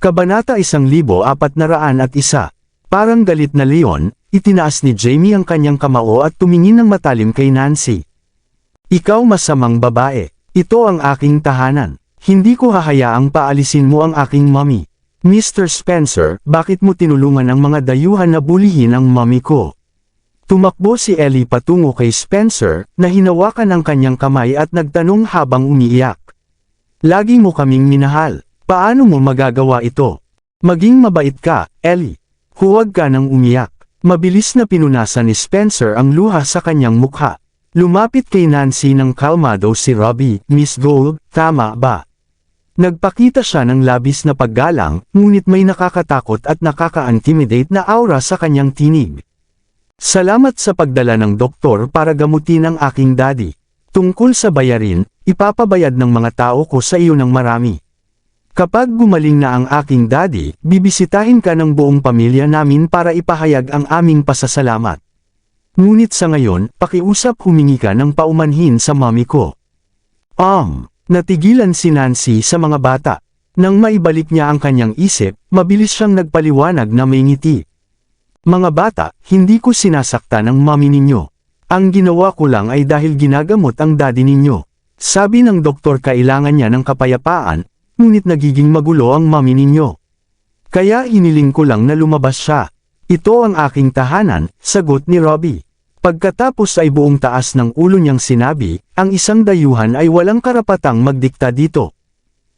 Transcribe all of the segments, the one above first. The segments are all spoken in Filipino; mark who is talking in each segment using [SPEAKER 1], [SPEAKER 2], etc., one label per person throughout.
[SPEAKER 1] Kabanata 1401. Parang galit na leon, itinaas ni Jamie ang kanyang kamao at tumingin ng matalim kay Nancy. Ikaw masamang babae. Ito ang aking tahanan. Hindi ko hahayaang paalisin mo ang aking mommy. Mr. Spencer, bakit mo tinulungan ang mga dayuhan na bulihin ang mommy ko? Tumakbo si Ellie patungo kay Spencer, na hinawakan ang kanyang kamay at nagtanong habang umiiyak. Lagi mo kaming minahal. Paano mo magagawa ito? Maging mabait ka, Ellie. Huwag ka nang umiyak. Mabilis na pinunasan ni Spencer ang luha sa kanyang mukha. Lumapit kay Nancy ng kalmado si Robbie. Miss Gold, tama ba? Nagpakita siya ng labis na paggalang, ngunit may nakakatakot at nakaka-intimidate na aura sa kanyang tinig. Salamat sa pagdala ng doktor para gamutin ang aking daddy. Tungkol sa bayarin, ipapabayad ng mga tao ko sa iyo ng marami. Kapag gumaling na ang aking daddy, bibisitahin ka ng buong pamilya namin para ipahayag ang aming pasasalamat. Ngunit sa ngayon, pakiusap humingi ka ng paumanhin sa mommy ko. Natigilan si Nancy sa mga bata. Nang maibalik niya ang kanyang isip, mabilis siyang nagpaliwanag na may ngiti. Mga bata, hindi ko sinasaktan ang mommy ninyo. Ang ginawa ko lang ay dahil ginagamot ang daddy ninyo. Sabi ng doktor kailangan niya ng kapayapaan, ngunit nagiging magulo ang mommy ninyo. Kaya hiniling ko lang na lumabas siya. Ito ang aking tahanan, sagot ni Robbie. Pagkatapos ay buong taas ng ulo niyang sinabi, ang isang dayuhan ay walang karapatang magdikta dito.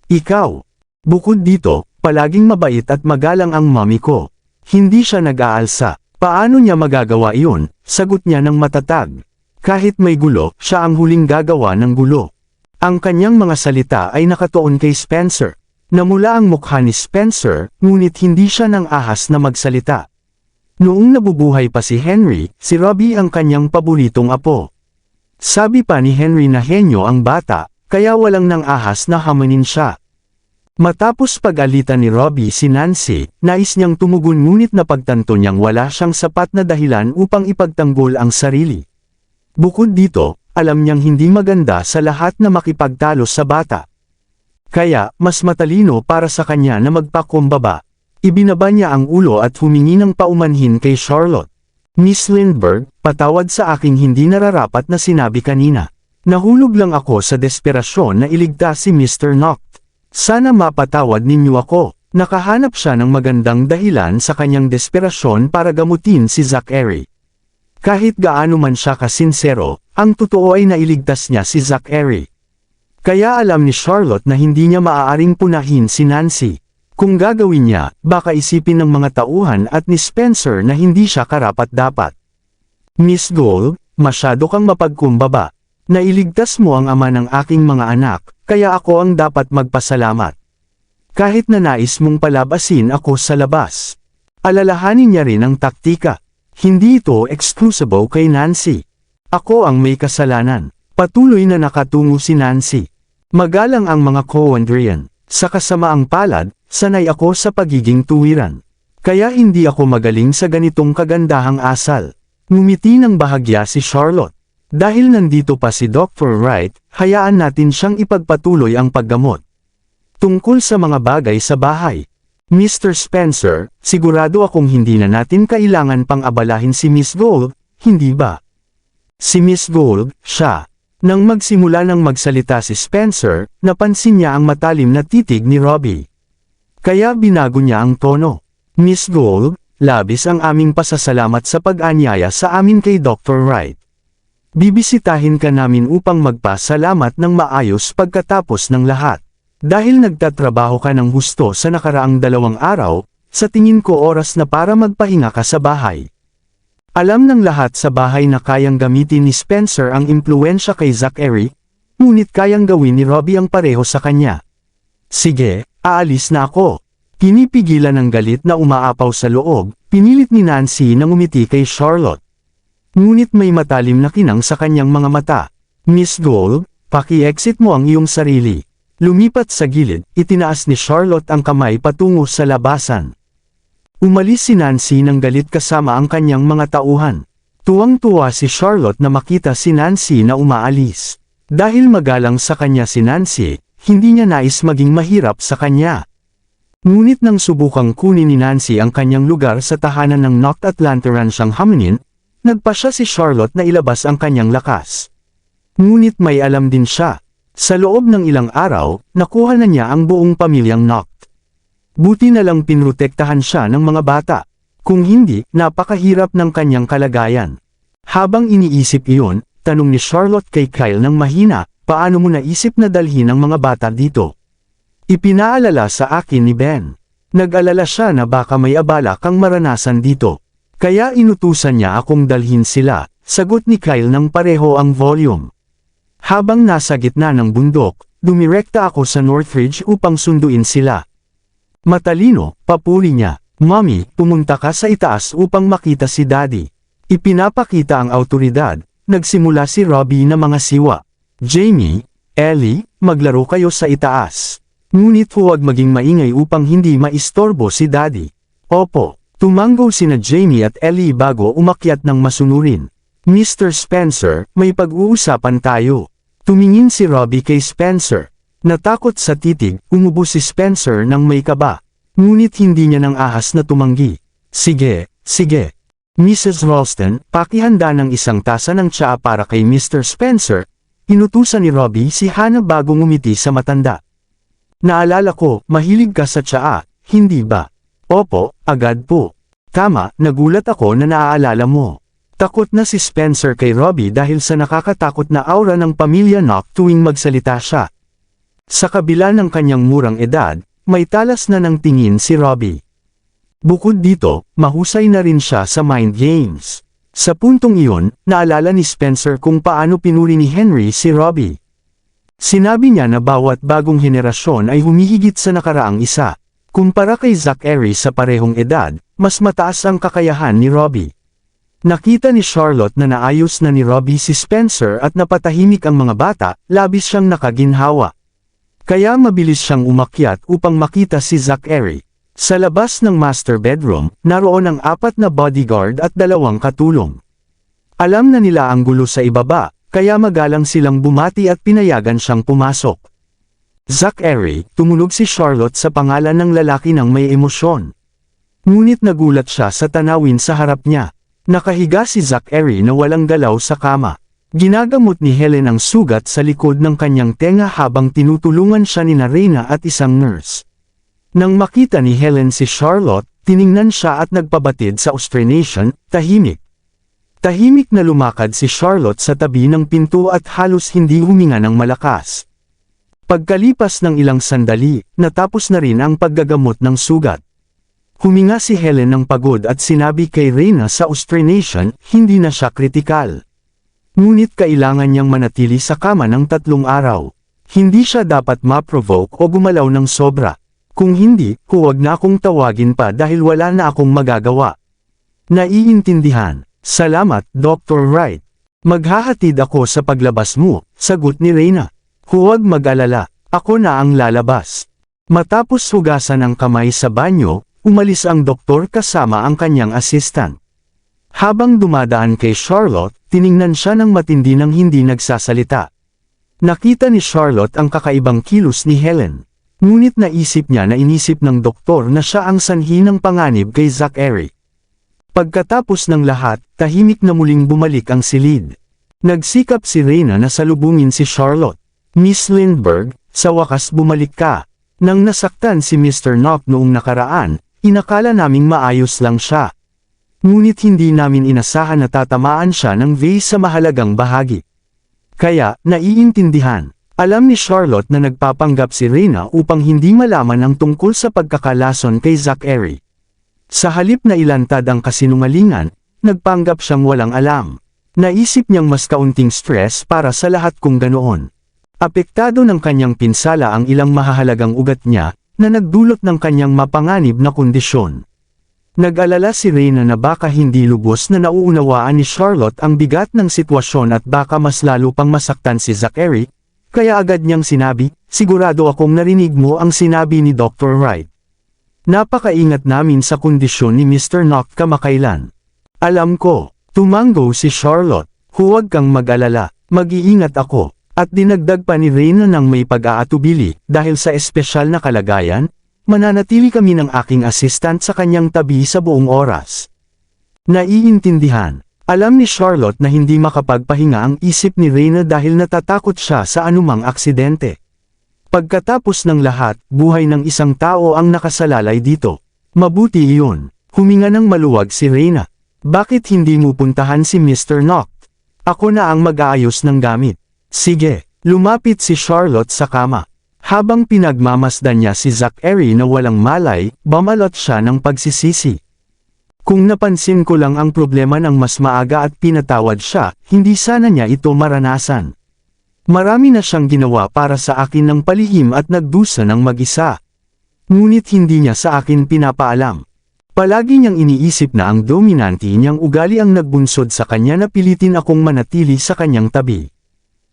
[SPEAKER 1] Ikaw. Bukod dito, palaging mabait at magalang ang mommy ko. Hindi siya nag-aalsa. Paano niya magagawa iyon? Sagot niya ng matatag. Kahit may gulo, siya ang huling gagawa ng gulo. Ang kanyang mga salita ay nakatuon kay Spencer. Namula ang mukha ni Spencer, ngunit hindi siya nang ahas na magsalita. Noong nabubuhay pa si Henry, si Robbie ang kanyang paboritong apo. Sabi pa ni Henry na henyo ang bata, kaya walang nang ahas na hamanin siya. Matapos pag-alitan ni Robbie si Nancy, nais niyang tumugon ngunit napagtanto niyang wala siyang sapat na dahilan upang ipagtanggol ang sarili. Bukod dito, alam niyang hindi maganda sa lahat na makipagtalo sa bata. Kaya, mas matalino para sa kanya na magpakumbaba. Ibinaba niya ang ulo at humingi ng paumanhin kay Charlotte. Miss Lindbergh, patawad sa aking hindi nararapat na sinabi kanina. Nahulog lang ako sa desperasyon na iligtas si Mr. Noct. Sana mapatawad ninyo ako. Nakahanap siya ng magandang dahilan sa kanyang desperasyon para gamutin si Zachary. Kahit gaano man siya kasinsero, ang totoo ay nailigtas niya si Zachary. Kaya alam ni Charlotte na hindi niya maaaring punahin si Nancy. Kung gagawin niya, baka isipin ng mga tauhan at ni Spencer na hindi siya karapat-dapat. Miss Gold, masyado kang mapagkumbaba. Nailigtas mo ang ama ng aking mga anak, kaya ako ang dapat magpasalamat. Kahit na nais mong palabasin ako sa labas. Alalahanin niya rin ang taktika. Hindi ito excusable kay Nancy. Ako ang may kasalanan. Patuloy na nakatungo si Nancy. Magalang ang mga Coandrian. Sa kasamaang palad, sanay ako sa pagiging tuwiran. Kaya hindi ako magaling sa ganitong kagandahang asal. Ngumiti ng bahagya si Charlotte. Dahil nandito pa si Dr. Wright, hayaan natin siyang ipagpatuloy ang paggamot. Tungkol sa mga bagay sa bahay. Mr. Spencer, sigurado akong hindi na natin kailangan pang abalahin si Miss Gold, hindi ba? Si Miss Gold, siya. Nang magsimula ng magsalita si Spencer, napansin niya ang matalim na titig ni Robbie. Kaya binago niya ang tono. Miss Gold, labis ang aming pasasalamat sa pag-anyaya sa amin kay Dr. Wright. Bibisitahin ka namin upang magpasalamat ng maayos pagkatapos ng lahat. Dahil nagtatrabaho ka ng husto sa nakaraang 2 araw, sa tingin ko oras na para magpahinga ka sa bahay. Alam ng lahat sa bahay na kayang gamitin ni Spencer ang impluwensya kay Zachary, ngunit kayang gawin ni Robbie ang pareho sa kanya. Sige, aalis na ako. Pinipigilan ng galit na umaapaw sa loob, pinilit ni Nancy na ngumiti kay Charlotte. Ngunit may matalim na kinang sa kanyang mga mata. Miss Gold, paki-exit mo ang iyong sarili. Lumipat sa gilid, itinaas ni Charlotte ang kamay patungo sa labasan. Umalis si Nancy ng galit kasama ang kanyang mga tauhan. Tuwang-tuwa si Charlotte na makita si Nancy na umaalis. Dahil magalang sa kanya si Nancy, hindi niya nais maging mahirap sa kanya. Ngunit nang subukang kunin ni Nancy ang kanyang lugar sa tahanan ng Noct at Lanteran siyang haminin, nagpasya si Charlotte na ilabas ang kanyang lakas. Ngunit may alam din siya. Sa loob ng ilang araw, nakuha na niya ang buong pamilyang Noct. Buti na lang pinrotektahan siya ng mga bata. Kung hindi, napakahirap ng kanyang kalagayan. Habang iniisip iyon, tanong ni Charlotte kay Kyle ng mahina, paano mo naisip na dalhin ang mga bata dito? Ipinaalala sa akin ni Ben. Nag-alala siya na baka may abala kang maranasan dito. Kaya inutusan niya akong dalhin sila, sagot ni Kyle ng pareho ang volume. Habang nasa gitna ng bundok, dumirekta ako sa Northridge upang sunduin sila. Matalino, papuri niya, Mommy, pumunta ka sa itaas upang makita si Daddy. Ipinapakita ang autoridad, nagsimula si Robbie na mga siwa. Jamie, Ellie, maglaro kayo sa itaas. Ngunit huwag maging maingay upang hindi maistorbo si Daddy. Opo, tumanggo sina Jamie at Ellie bago umakyat ng masunurin. Mr. Spencer, may pag-uusapan tayo. Tumingin si Robbie kay Spencer. Natakot sa titig, umubo si Spencer ng may kaba. Ngunit hindi niya nang ahas na tumanggi. Sige, sige. Mrs. Ralston, pakihanda ng isang tasa ng tsaa para kay Mr. Spencer. Inutusan ni Robbie si Hannah bago ngumiti sa matanda. Naalala ko, mahilig ka sa tsaa, hindi ba? Opo, agad po. Tama, nagulat ako na naaalala mo. Takot na si Spencer kay Robbie dahil sa nakakatakot na aura ng pamilya Noct tuwing magsalita siya. Sa kabila ng kanyang murang edad, may talas na ng tingin si Robbie. Bukod dito, mahusay na rin siya sa mind games. Sa puntong iyon, naalala ni Spencer kung paano pinuri ni Henry si Robbie. Sinabi niya na bawat bagong henerasyon ay humihigit sa nakaraang isa. Kumpara kay Zachary sa parehong edad, mas mataas ang kakayahan ni Robbie. Nakita ni Charlotte na naayos na ni Robbie si Spencer at napatahimik ang mga bata, labis siyang nakaginhawa. Kaya mabilis siyang umakyat upang makita si Zachary. Sa labas ng master bedroom, naroon ang 4 na bodyguard at 2 katulong. Alam na nila ang gulo sa ibaba, kaya magalang silang bumati at pinayagan siyang pumasok. Zachary, tumunog si Charlotte sa pangalan ng lalaki ng may emosyon. Ngunit nagulat siya sa tanawin sa harap niya. Nakahiga si Zachary na walang galaw sa kama. Ginagamot ni Helen ang sugat sa likod ng kanyang tenga habang tinutulungan siya ni Reyna at isang nurse. Nang makita ni Helen si Charlotte, tiningnan siya at nagpabatid sa ostranation, tahimik. Tahimik na lumakad si Charlotte sa tabi ng pinto at halos hindi huminga ng malakas. Pagkalipas ng ilang sandali, natapos na rin ang paggagamot ng sugat. Huminga si Helen ng pagod at sinabi kay Reyna sa ostranation, hindi na siya kritikal. Ngunit kailangan niyang manatili sa kama ng 3 araw. Hindi siya dapat ma-provoke o gumalaw ng sobra. Kung hindi, huwag na akong tawagin pa dahil wala na akong magagawa. Naiintindihan. Salamat, Dr. Wright. Maghahatid ako sa paglabas mo, sagot ni Reyna. Huwag mag-alala, ako na ang lalabas. Matapos hugasan ang kamay sa banyo, umalis ang doktor kasama ang kanyang assistant. Habang dumadaan kay Charlotte, tiningnan siya ng matindi nang hindi nagsasalita. Nakita ni Charlotte ang kakaibang kilos ni Helen. Ngunit naisip niya na inisip ng doktor na siya ang sanhi ng panganib kay Zachary. Pagkatapos ng lahat, tahimik na muling bumalik ang silid. Nagsikap si Reyna na salubungin si Charlotte. Miss Lindbergh, sa wakas bumalik ka. Nang nasaktan si Mr. Noct noong nakaraan, inakala naming maayos lang siya. Ngunit hindi namin inasahan na tatamaan siya ng vase sa mahalagang bahagi. Kaya, naiintindihan. Alam ni Charlotte na nagpapanggap si Reyna upang hindi malaman ang tungkol sa pagkakalason kay Zachary. Sa halip na ilantad ang kasinungalingan, nagpanggap siyang walang alam. Naisip niyang mas kaunting stress para sa lahat kung ganoon. Apektado ng kanyang pinsala ang ilang mahahalagang ugat niya, na nagdulot ng kanyang mapanganib na kondisyon. Nag-alala si Reyna na baka hindi lubos na nauunawaan ni Charlotte ang bigat ng sitwasyon at baka mas lalo pang masaktan si Zachary, kaya agad niyang sinabi, sigurado akong narinig mo ang sinabi ni Dr. Wright. Napakaingat namin sa kondisyon ni Mr. Noct kamakailan. Alam ko, tumanggo si Charlotte, huwag kang mag-alala, mag-iingat ako, at dinagdag pa ni Reyna ng may pag-aatubili, dahil sa espesyal na kalagayan, mananatili kami ng aking assistant sa kanyang tabi sa buong oras. Naiintindihan. Alam ni Charlotte na hindi makapagpahinga ang isip ni Reyna dahil natatakot siya sa anumang aksidente. Pagkatapos ng lahat, buhay ng isang tao ang nakasalalay dito. Mabuti iyon. Huminga ng maluwag si Reyna. Bakit hindi mo puntahan si Mr. Noct? Ako na ang mag-aayos ng gamit. Sige, lumapit si Charlotte sa kama. Habang pinagmamasdan niya si Zachary na walang malay, bumalot siya ng pagsisisi. Kung napansin ko lang ang problema ng mas maaga at pinatawad siya, hindi sana niya ito maranasan. Marami na siyang ginawa para sa akin ng palihim at nagdusa ng mag-isa. Ngunit hindi niya sa akin pinapaalam. Palagi niyang iniisip na ang dominante niyang ugali ang nagbunsod sa kanya na pilitin akong manatili sa kanyang tabi.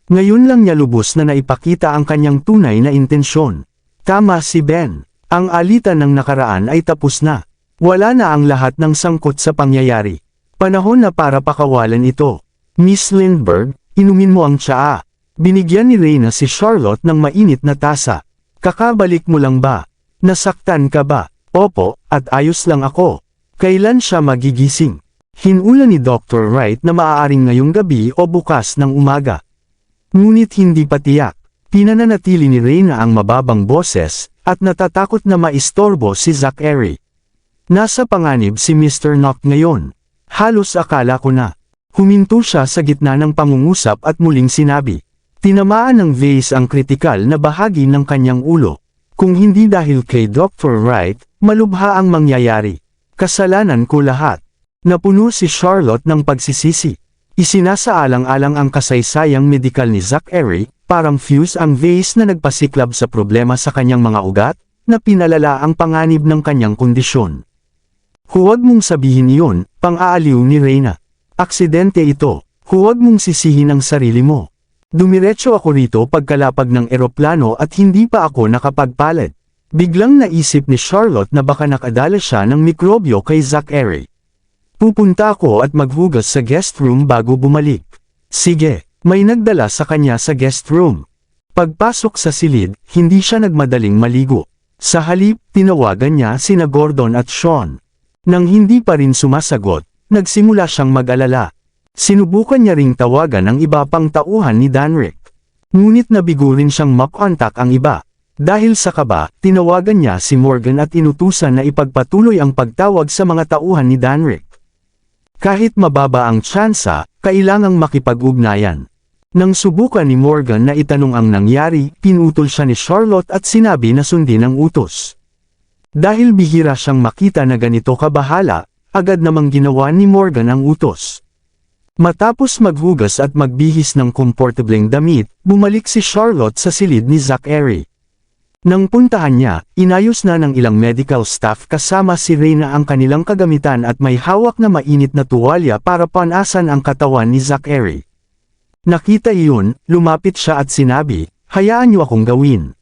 [SPEAKER 1] Ngayon lang niya lubos na naipakita ang kanyang tunay na intensyon. Tama si Ben. Ang alitan ng nakaraan ay tapos na. Wala na ang lahat ng sangkot sa pangyayari. Panahon na para pakawalan ito. Miss Lindbergh, inumin mo ang tsaa. Binigyan ni Reyna si Charlotte ng mainit na tasa. Kakabalik mo lang ba? Nasaktan ka ba? Opo, at ayos lang ako. Kailan siya magigising? Hinula ni Dr. Wright na maaaring ngayong gabi o bukas ng umaga. Ngunit hindi pa tiyak. Pinananatili ni Reyna ang mababang boses, at natatakot na maistorbo si Zachary. Nasa panganib si Mr. Noct ngayon. Halos akala ko na. Huminto siya sa gitna ng pangungusap at muling sinabi. Tinamaan ng vase ang kritikal na bahagi ng kanyang ulo. Kung hindi dahil kay Dr. Wright, malubha ang mangyayari. Kasalanan ko lahat. Napuno si Charlotte ng pagsisisi. Isinasaalang-alang ang kasaysayang medikal ni Zachary, parang fuse ang vase na nagpasiklab sa problema sa kanyang mga ugat, na pinalala ang panganib ng kanyang kondisyon. Huwag mong sabihin iyon, pang-aaliw ni Reyna. Aksidente ito, huwag mong sisihin ang sarili mo. Dumiretso ako rito pagkalapag ng eroplano at hindi pa ako nakapagpalad. Biglang naisip ni Charlotte na baka nakadala siya ng mikrobyo kay Zachary. Pupunta ako at maghugas sa guest room bago bumalik. Sige, may nagdala sa kanya sa guest room. Pagpasok sa silid, hindi siya nagmadaling maligo. Sa halip, tinawagan niya sina Gordon at Sean. Nang hindi pa rin sumasagot, nagsimula siyang mag-alala. Sinubukan niya ring tawagan ang iba pang tauhan ni Danrick. Ngunit nabigo rin siyang makontak ang iba. Dahil sa kaba, tinawagan niya si Morgan at inutusan na ipagpatuloy ang pagtawag sa mga tauhan ni Danrick. Kahit mababa ang tsansa, kailangang makipag-ugnayan. Nang subukan ni Morgan na itanong ang nangyari, pinutol siya ni Charlotte at sinabi na sundin ang utos. Dahil bihira siyang makita na ganito kabahala, agad namang ginawa ni Morgan ang utos. Matapos maghugas at magbihis ng komportableng damit, bumalik si Charlotte sa silid ni Zachary. Nang puntahan niya, inayos na ng ilang medical staff kasama si Reyna ang kanilang kagamitan at may hawak na mainit na tuwalya para panasan ang katawan ni Zachary. Nakita iyon, lumapit siya at sinabi, hayaan niyo akong gawin.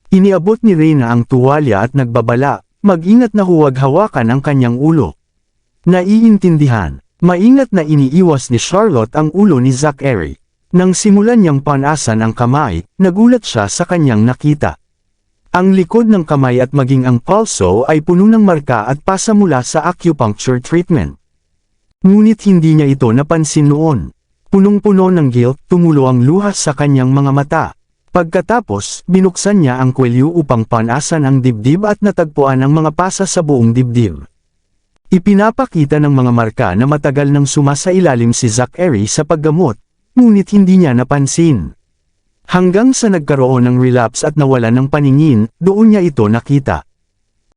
[SPEAKER 1] Iniabot ni Reyna ang tuwalya at nagbabala, mag-ingat na huwag hawakan ang kanyang ulo. Naiintindihan, maingat na iniiwas ni Charlotte ang ulo ni Zachary. Nang simulan niyang panasan ang kamay, nagulat siya sa kanyang nakita. Ang likod ng kamay at maging ang pulso ay puno ng marka at pasa mula sa acupuncture treatment. Ngunit hindi niya ito napansin noon. Punong-puno ng guilt, tumulo ang luha sa kanyang mga mata. Pagkatapos, binuksan niya ang kwelyo upang panasan ang dibdib at natagpuan ang mga pasa sa buong dibdib. Ipinapakita ng mga marka na matagal nang sumasailalim si Zachary sa paggamot, ngunit hindi niya napansin. Hanggang sa nagkaroon ng relapse at nawala ng paningin, doon niya ito nakita.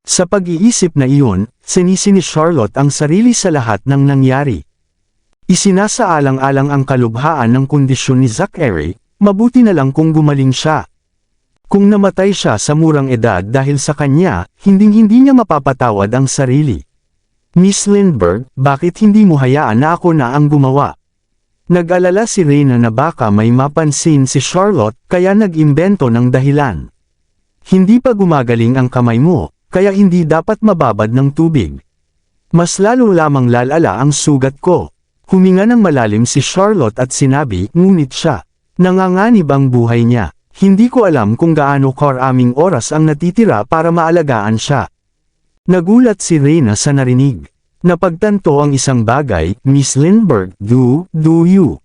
[SPEAKER 1] Sa pag-iisip na iyon, sinisi ni Charlotte ang sarili sa lahat ng nangyari. Isinasaalang-alang ang kalubhaan ng kondisyon ni Zachary, mabuti na lang kung gumaling siya. Kung namatay siya sa murang edad dahil sa kanya, hinding-hindi niya mapapatawad ang sarili. Miss Lindbergh, bakit hindi mo hayaan na ako na ang gumawa? Nag-alala si Reyna na baka may mapansin si Charlotte, kaya nag-imbento ng dahilan. Hindi pa gumagaling ang kamay mo, kaya hindi dapat mababad ng tubig. Mas lalo lamang lalala ang sugat ko. Huminga ng malalim si Charlotte at sinabi, ngunit siya. Nanganganib ang buhay niya. Hindi ko alam kung gaano karaming oras ang natitira para maalagaan siya. Nagulat si Reyna sa narinig. Napagtanto ang isang bagay, Miss Lindbergh, do you?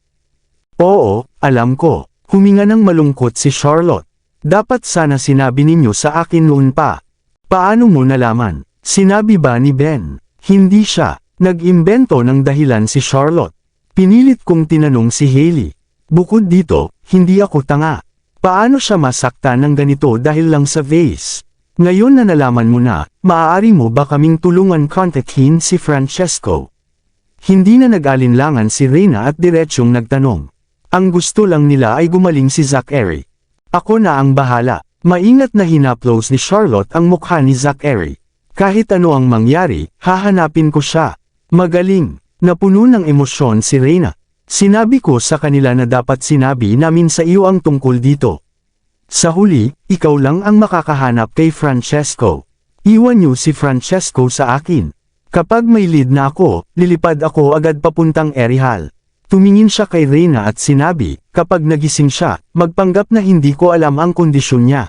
[SPEAKER 1] Oo, alam ko. Huminga ng malungkot si Charlotte. Dapat sana sinabi ninyo sa akin noon pa. Paano mo nalaman? Sinabi ba ni Ben? Hindi siya. Nag-imbento ng dahilan si Charlotte. Pinilit kong tinanong si Hailey. Bukod dito, hindi ako tanga. Paano siya masaktan ng ganito dahil lang sa vase? Ngayon na nalaman mo na, maaari mo ba kaming tulungan kontakin si Francesco? Hindi na nag-alinlangan si Reyna at diretsyong nagtanong. Ang gusto lang nila ay gumaling si Zachary. Ako na ang bahala. Maingat na hinaplos ni Charlotte ang mukha ni Zachary. Kahit ano ang mangyari, hahanapin ko siya. Magaling. Napuno ng emosyon si Reyna. Sinabi ko sa kanila na dapat sinabi namin sa iyo ang tungkol dito. Sa huli, ikaw lang ang makakahanap kay Francesco. Iwan niyo si Francesco sa akin. Kapag may lead na ako, lilipad ako agad papuntang Erihal. Tumingin siya kay Reyna at sinabi, kapag nagising siya, magpanggap na hindi ko alam ang kondisyon niya.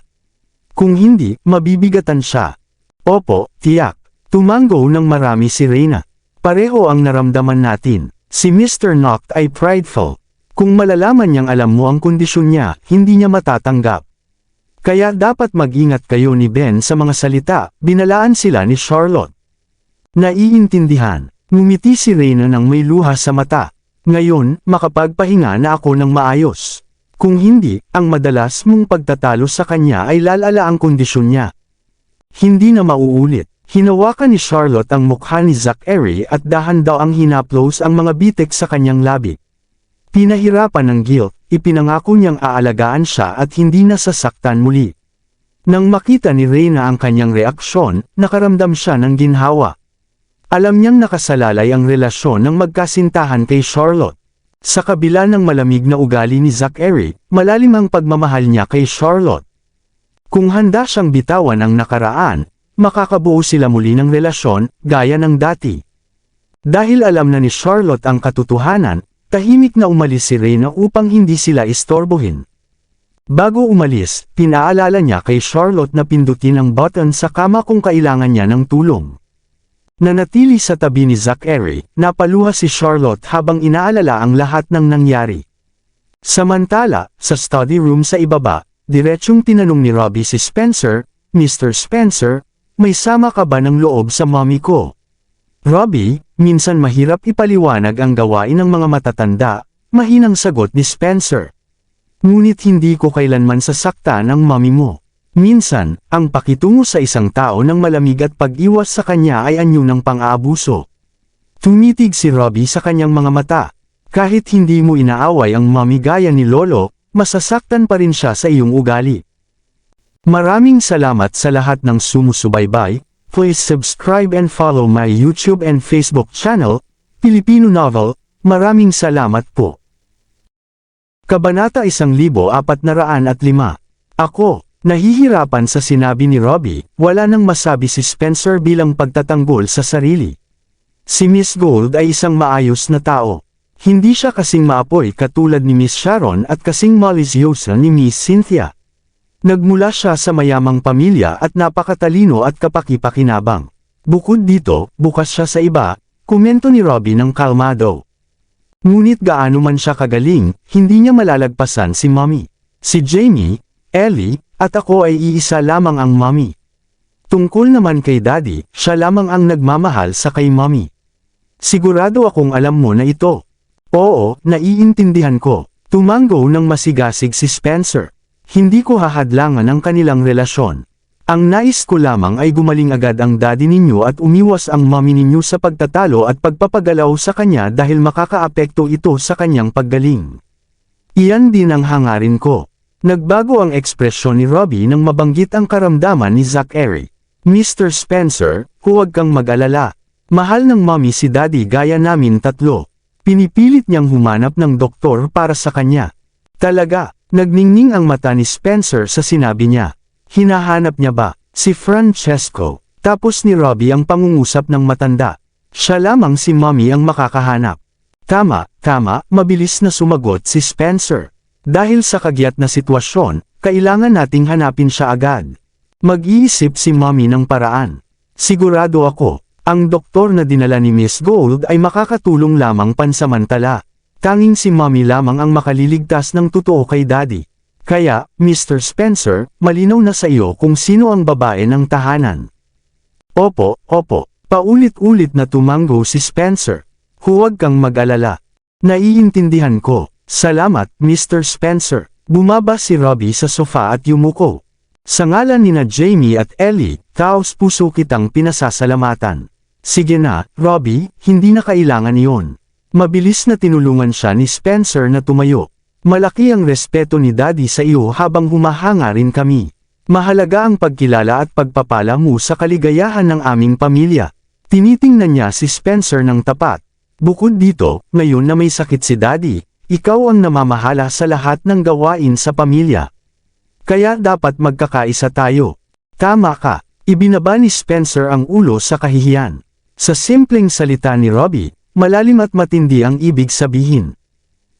[SPEAKER 1] Kung hindi, mabibigatan siya. Opo, tiyak. Tumango ng marami si Reyna. Pareho ang naramdaman natin. Si Mr. Noct ay prideful. Kung malalaman niyang alam mo ang kondisyon niya, hindi niya matatanggap. Kaya dapat mag-ingat kayo ni Ben sa mga salita, binalaan sila ni Charlotte. Naiintindihan. Ngumiti si Reyna ng may luha sa mata. Ngayon, makapagpahinga na ako ng maayos. Kung hindi, ang madalas mong pagtatalo sa kanya ay lalala ang kondisyon niya. Hindi na mauulit. Hinawakan ni Charlotte ang mukha ni Zachary at dahan daw ang hinaplos ang mga bitek sa kanyang labi. Pinahirapan ng guilt, ipinangako niyang aalagaan siya at hindi nasasaktan muli. Nang makita ni Reyna ang kanyang reaksyon, nakaramdam siya ng ginhawa. Alam niyang nakasalalay ang relasyon ng magkasintahan kay Charlotte. Sa kabila ng malamig na ugali ni Zachary, malalim ang pagmamahal niya kay Charlotte. Kung handa siyang bitawan ang nakaraan, makakabuo sila muli ng relasyon, gaya ng dati. Dahil alam na ni Charlotte ang katotohanan, tahimik na umalis si Reyna upang hindi sila istorbohin. Bago umalis, pinaalala niya kay Charlotte na pindutin ang button sa kama kung kailangan niya ng tulong. Nanatili sa tabi ni Zachary, napaluha si Charlotte habang inaalala ang lahat ng nangyari. Samantala, sa study room sa ibaba, diretsyong tinanong ni Robbie si Spencer, Mr. Spencer, may sama ka ba ng loob sa mommy ko? Robbie, minsan mahirap ipaliwanag ang gawain ng mga matatanda, mahinang sagot ni Spencer. Ngunit hindi ko kailanman sasaktan ang mommy mo. Minsan, ang pakitungo sa isang tao ng malamig at pag-iwas sa kanya ay anyo ng pang-aabuso. Tumitig si Robbie sa kanyang mga mata. Kahit hindi mo inaaway ang mommy gaya ni Lolo, masasaktan pa rin siya sa iyong ugali. Maraming salamat sa lahat ng sumusubaybay. Please subscribe and follow my YouTube and Facebook channel, Filipino Novel. Maraming salamat po. Kabanata 1405. Ako, nahihirapan sa sinabi ni Robbie, wala nang masabi si Spencer bilang pagtatanggol sa sarili. Si Miss Gold ay isang maayos na tao. Hindi siya kasing maapoy katulad ni Miss Sharon at kasing malisyosa ni Miss Cynthia. Nagmula siya sa mayamang pamilya at napakatalino at kapaki-pakinabang. Bukod dito, bukas siya sa iba, komento ni Robbie ng kalmado. Ngunit gaano man siya kagaling, hindi niya malalagpasan si Mommy. Si Jamie, Ellie, at ako ay iisa lamang ang Mommy. Tungkol naman kay Daddy, siya lamang ang nagmamahal sa kay Mommy. Sigurado akong alam mo na ito. Oo, naiintindihan ko. Tumango ng masigasig si Spencer. Hindi ko hahadlangan ang kanilang relasyon. Ang nais ko lamang ay gumaling agad ang daddy ninyo at umiwas ang mommy ninyo sa pagtatalo at pagpapagalaw sa kanya dahil makakaapekto ito sa kanyang paggaling. Iyan din ang hangarin ko. Nagbago ang ekspresyon ni Robbie nang mabanggit ang karamdaman ni Zachary. Mr. Spencer, huwag kang mag-alala. Mahal ng mommy si daddy gaya namin tatlo. Pinipilit niyang humanap ng doktor para sa kanya. Talaga. Nagningning ang mata ni Spencer sa sinabi niya. Hinahanap niya ba si Francesco? Tapos ni Robbie ang pangungusap ng matanda. Siya lamang si Mommy ang makakahanap. Tama, mabilis na sumagot si Spencer. Dahil sa kagyat na sitwasyon, kailangan nating hanapin siya agad. Mag-iisip si Mommy ng paraan. Sigurado ako, ang doktor na dinala ni Miss Gold ay makakatulong lamang pansamantala. Tanging si Mommy lamang ang makaliligtas ng totoo kay Daddy. Kaya, Mr. Spencer, malinaw na sa iyo kung sino ang babae ng tahanan. Opo, paulit-ulit na tumango si Spencer. Huwag kang mag-alala. Naiintindihan ko. Salamat, Mr. Spencer. Bumaba si Robbie sa sofa at yumuko. Sa ngalan nina Jamie at Ellie, taos puso kitang pinasasalamatan. Sige na, Robbie, hindi na kailangan iyon. Mabilis na tinulungan siya ni Spencer na tumayo. Malaki ang respeto ni Daddy sa iyo habang humahanga rin kami. Mahalaga ang pagkilala at pagpapala mo sa kaligayahan ng aming pamilya. Tinitingnan niya si Spencer ng tapat. Bukod dito, ngayon na may sakit si Daddy, ikaw ang namamahala sa lahat ng gawain sa pamilya. Kaya dapat magkakaisa tayo. Tama ka, ibinaba ni Spencer ang ulo sa kahihiyan. Sa simpleng salita ni Robbie, malalim at matindi ang ibig sabihin.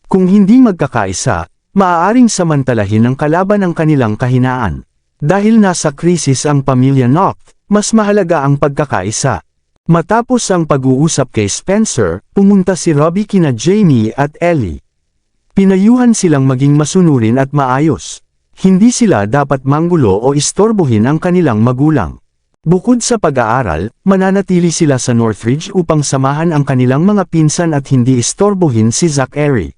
[SPEAKER 1] Kung hindi magkakaisa, maaaring samantalahin ng kalaban ang kanilang kahinaan. Dahil nasa krisis ang pamilya Noct, mas mahalaga ang pagkakaisa. Matapos ang pag-uusap kay Spencer, pumunta si Robbie kina Jamie at Ellie. Pinayuhan silang maging masunurin at maayos. Hindi sila dapat manggulo o istorbohin ang kanilang magulang. Bukod sa pag-aaral, mananatili sila sa Northridge upang samahan ang kanilang mga pinsan at hindi istorbohin si Zachary.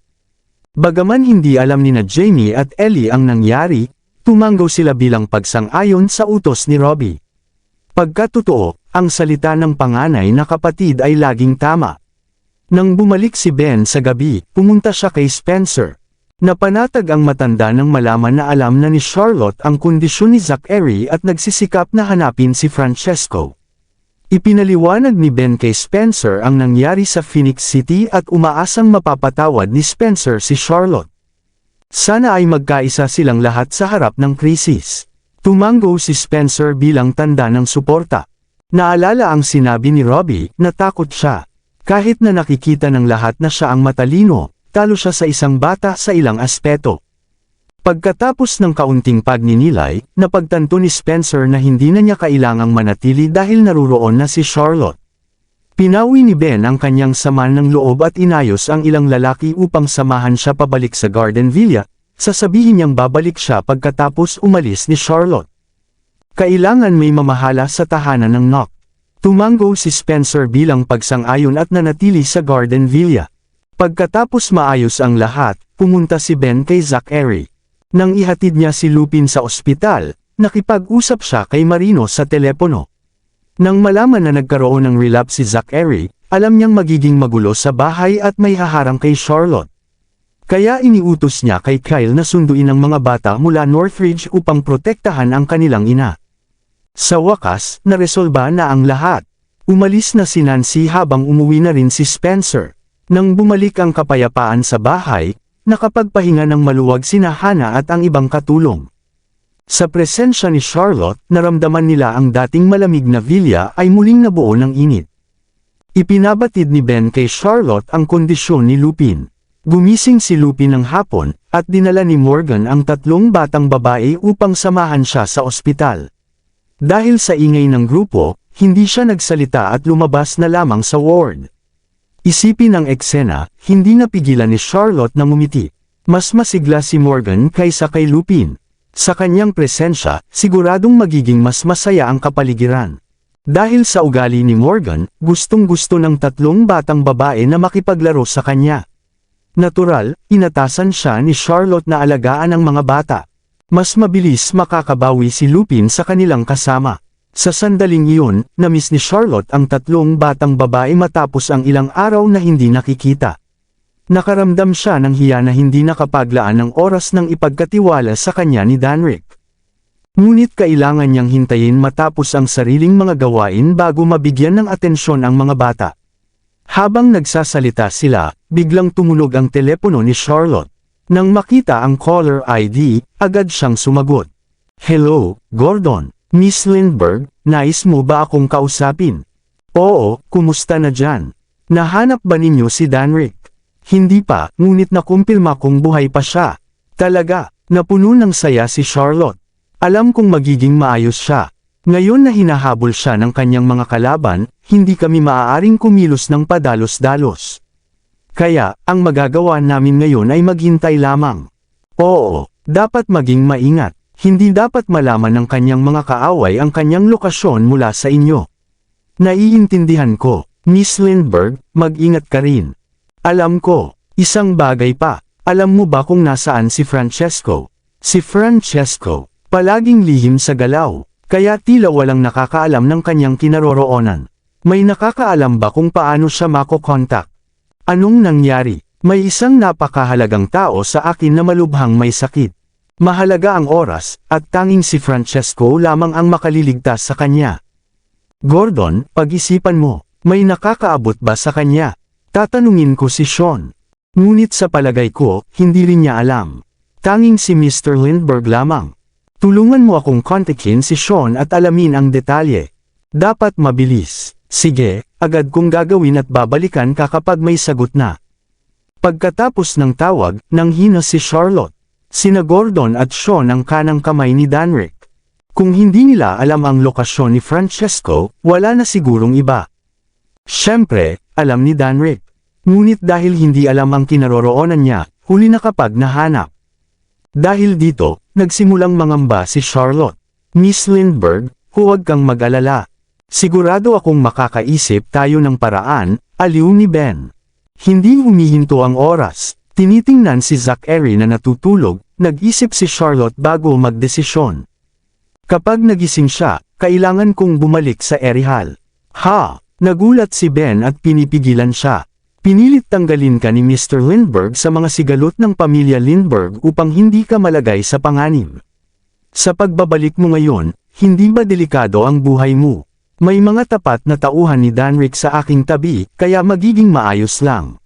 [SPEAKER 1] Bagaman hindi alam nina Jamie at Ellie ang nangyari, tumanggaw sila bilang pagsang-ayon sa utos ni Robbie. Pagkatotoo, ang salita ng panganay na kapatid ay laging tama. Nang bumalik si Ben sa gabi, pumunta siya kay Spencer. Napanatag ang matanda nang malaman na alam na ni Charlotte ang kondisyon ni Zachary at nagsisikap na hanapin si Francesco. Ipinaliwanag ni Ben kay Spencer ang nangyari sa Phoenix City at umaasang mapapatawad ni Spencer si Charlotte. Sana ay magkaisa silang lahat sa harap ng krisis. Tumango si Spencer bilang tanda ng suporta. Naalala ang sinabi ni Robbie na takot siya. Kahit na nakikita ng lahat na siya ang matalino, talo siya sa isang bata sa ilang aspeto. Pagkatapos ng kaunting pagninilay, napagtanto ni Spencer na hindi na niya kailangang manatili dahil naruroon na si Charlotte. Pinawi ni Ben ang kanyang sama ng loob at inayos ang ilang lalaki upang samahan siya pabalik sa Garden Villa, sasabihin niyang babalik siya pagkatapos umalis ni Charlotte. Kailangan may mamahala sa tahanan ng Noct. Tumango si Spencer bilang pagsang-ayon at nanatili sa Garden Villa. Pagkatapos maayos ang lahat, pumunta si Ben kay Zachary. Nang ihatid niya si Lupin sa ospital, nakipag-usap siya kay Marino sa telepono. Nang malaman na nagkaroon ng relapse si Zachary, alam niyang magiging magulo sa bahay at may haharang kay Charlotte. Kaya iniutos niya kay Kyle na sunduin ang mga bata mula Northridge upang protektahan ang kanilang ina. Sa wakas, naresolba na ang lahat. Umalis na si Nancy habang umuwi na rin si Spencer. Nang bumalik ang kapayapaan sa bahay, nakapagpahinga ng maluwag sina Hannah at ang ibang katulong. Sa presensya ni Charlotte, naramdaman nila ang dating malamig na villa ay muling nabuo ng init. Ipinabatid ni Ben kay Charlotte ang kondisyon ni Lupin. Gumising si Lupin ng hapon, at dinala ni Morgan ang 3 batang babae upang samahan siya sa ospital. Dahil sa ingay ng grupo, hindi siya nagsalita at lumabas na lamang sa ward. Isipin ang eksena, hindi napigilan ni Charlotte na ngumiti. Mas masigla si Morgan kaysa kay Lupin. Sa kanyang presensya, siguradong magiging mas masaya ang kapaligiran. Dahil sa ugali ni Morgan, gustong-gusto ng 3 batang babae na makipaglaro sa kanya. Natural, inatasan siya ni Charlotte na alagaan ang mga bata. Mas mabilis makakabawi si Lupin sa kanilang kasama. Sa sandaling iyon, na-miss ni Charlotte ang 3 batang babae matapos ang ilang araw na hindi nakikita. Nakaramdam siya ng hiya na hindi nakapaglaan ng oras ng ipagkatiwala sa kanya ni Danrick. Ngunit kailangan niyang hintayin matapos ang sariling mga gawain bago mabigyan ng atensyon ang mga bata. Habang nagsasalita sila, biglang tumunog ang telepono ni Charlotte. Nang makita ang caller ID, agad siyang sumagot. "Hello, Gordon. Miss Lindbergh, nais mo ba akong kausapin?" "Oo, kumusta na dyan? Nahanap ba ninyo si Danrick?" "Hindi pa, ngunit nakumpirma kong buhay pa siya." "Talaga, Napuno ng saya si Charlotte. Alam kong magiging maayos siya. Ngayon na hinahabol siya ng kanyang mga kalaban, hindi kami maaaring kumilos ng padalos-dalos. Kaya, ang magagawa namin ngayon ay maghintay lamang. Oo, dapat maging maingat. Hindi dapat malaman ng kanyang mga kaaway ang kanyang lokasyon mula sa inyo. Naiintindihan ko, Miss Lindbergh, mag-ingat ka rin. Alam ko, isang bagay pa. Alam mo ba kung nasaan si Francesco? Si Francesco, palaging lihim sa galaw, kaya tila walang nakakaalam ng kanyang kinaroroonan. May nakakaalam ba kung paano siya makokontak? Anong nangyari? May isang napakahalagang tao sa akin na malubhang may sakit. Mahalaga ang oras, at tanging si Francesco lamang ang makaliligtas sa kanya. Gordon, pag-isipan mo, may nakakaabot ba sa kanya? Tatanungin ko si Sean. Ngunit sa palagay ko, hindi rin niya alam. Tanging si Mr. Lindbergh lamang. Tulungan mo akong kontakin si Sean at alamin ang detalye. Dapat mabilis. Sige, agad kong gagawin at babalikan ka kapag may sagot na. Pagkatapos ng tawag, nanghina si Charlotte. Sina Gordon at Sean ang kanang kamay ni Danrick. Kung hindi nila alam ang lokasyon ni Francesco, wala na sigurong iba. Siyempre, alam ni Danrick. Ngunit dahil hindi alam ang kinaroroonan niya, huli na kapag nahanap. Dahil dito, nagsimulang mangamba si Charlotte. Miss Lindbergh, huwag kang mag-alala. Sigurado akong makakaisip tayo ng paraan, aliw ni Ben. Hindi humihinto ang oras. Tinitingnan si Zachary na natutulog, nag-isip si Charlotte bago magdesisyon. Kapag nagising siya, kailangan kong bumalik sa Erihal. Ha! Nagulat si Ben at pinipigilan siya. Pinilit tanggalin ka ni Mr. Lindbergh sa mga sigalot ng pamilya Lindbergh upang hindi ka malagay sa panganib. Sa pagbabalik mo ngayon, hindi ba delikado ang buhay mo? May mga tapat na tauhan ni Danrick sa aking tabi, kaya magiging maayos lang.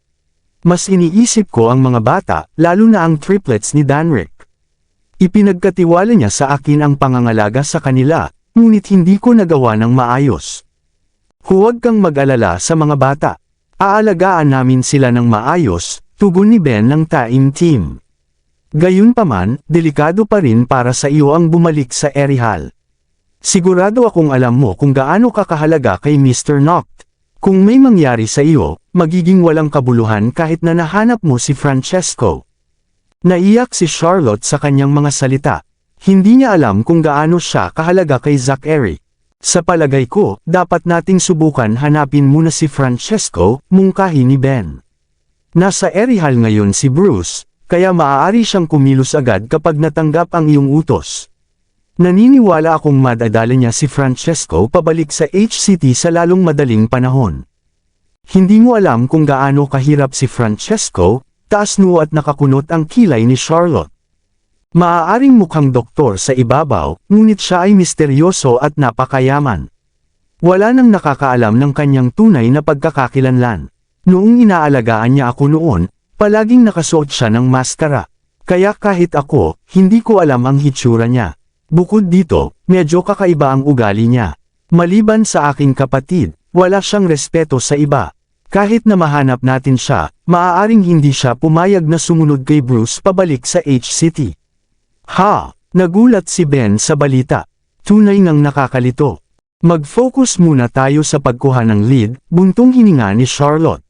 [SPEAKER 1] Mas iniisip ko ang mga bata, lalo na ang triplets ni Danrick. Ipinagkatiwala niya sa akin ang pangangalaga sa kanila, ngunit hindi ko nagawa ng maayos. Huwag kang mag-alala sa mga bata. Aalagaan namin sila ng maayos, tugon ni Ben ng Taim Team. Gayunpaman, delikado pa rin para sa iyo ang bumalik sa Erihal. Sigurado akong alam mo kung gaano kakahalaga kay Mr. Noct. Kung may mangyari sa iyo, magiging walang kabuluhan kahit na nahanap mo si Francesco. Naiyak si Charlotte sa kanyang mga salita. Hindi niya alam kung gaano siya kahalaga kay Zachary. Sa palagay ko, dapat nating subukan hanapin muna si Francesco, mungkahi ni Ben. Nasa Erihal ngayon si Bruce, kaya maaari siyang kumilos agad kapag natanggap ang iyong utos. Naniniwala akong madadala niya si Francesco pabalik sa HCT sa lalong madaling panahon. Hindi mo alam kung gaano kahirap si Francesco, taas noo at nakakunot ang kilay ni Charlotte. Maaaring mukhang doktor sa ibabaw, ngunit siya ay misteryoso at napakayaman. Wala nang nakakaalam ng kanyang tunay na pagkakakilanlan. Noong inaalagaan niya ako noon, palaging nakasuot siya ng maskara. Kaya kahit ako, hindi ko alam ang hitsura niya. Bukod dito, medyo kakaiba ang ugali niya. Maliban sa aking kapatid, wala siyang respeto sa iba. Kahit na mahanap natin siya, maaaring hindi siya pumayag na sumunod kay Bruce pabalik sa HCT. Ha! Nagulat si Ben sa balita. Tunay ngang nakakalito. Mag-focus muna tayo sa pagkuha ng lead, buntong hininga ni Charlotte.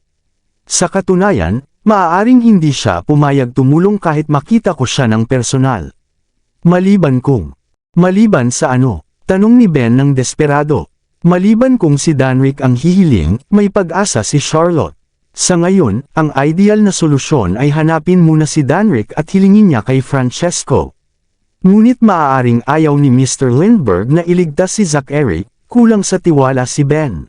[SPEAKER 1] Sa katunayan, maaaring hindi siya pumayag tumulong kahit makita ko siya ng personal. Maliban sa ano? Tanong ni Ben ng desperado. Maliban kung si Danrick ang hihiling, may pag-asa si Charlotte. Sa ngayon, ang ideal na solusyon ay hanapin muna si Danrick at hilingin niya kay Francesco. Ngunit maaaring ayaw ni Mr. Lindbergh na iligtas si Zachary, kulang sa tiwala si Ben.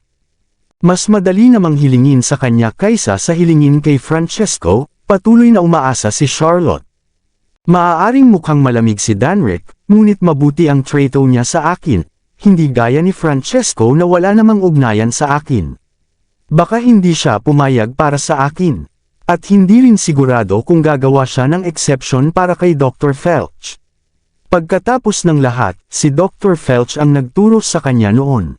[SPEAKER 1] Mas madali namang hilingin sa kanya kaysa sa hilingin kay Francesco, patuloy na umaasa si Charlotte. Maaaring mukhang malamig si Danrick, ngunit mabuti ang trato niya sa akin, hindi gaya ni Francesco na wala namang ugnayan sa akin. Baka hindi siya pumayag para sa akin. At hindi rin sigurado kung gagawa siya ng exception para kay Dr. Felch. Pagkatapos ng lahat, si Dr. Felch ang nagturo sa kanya noon.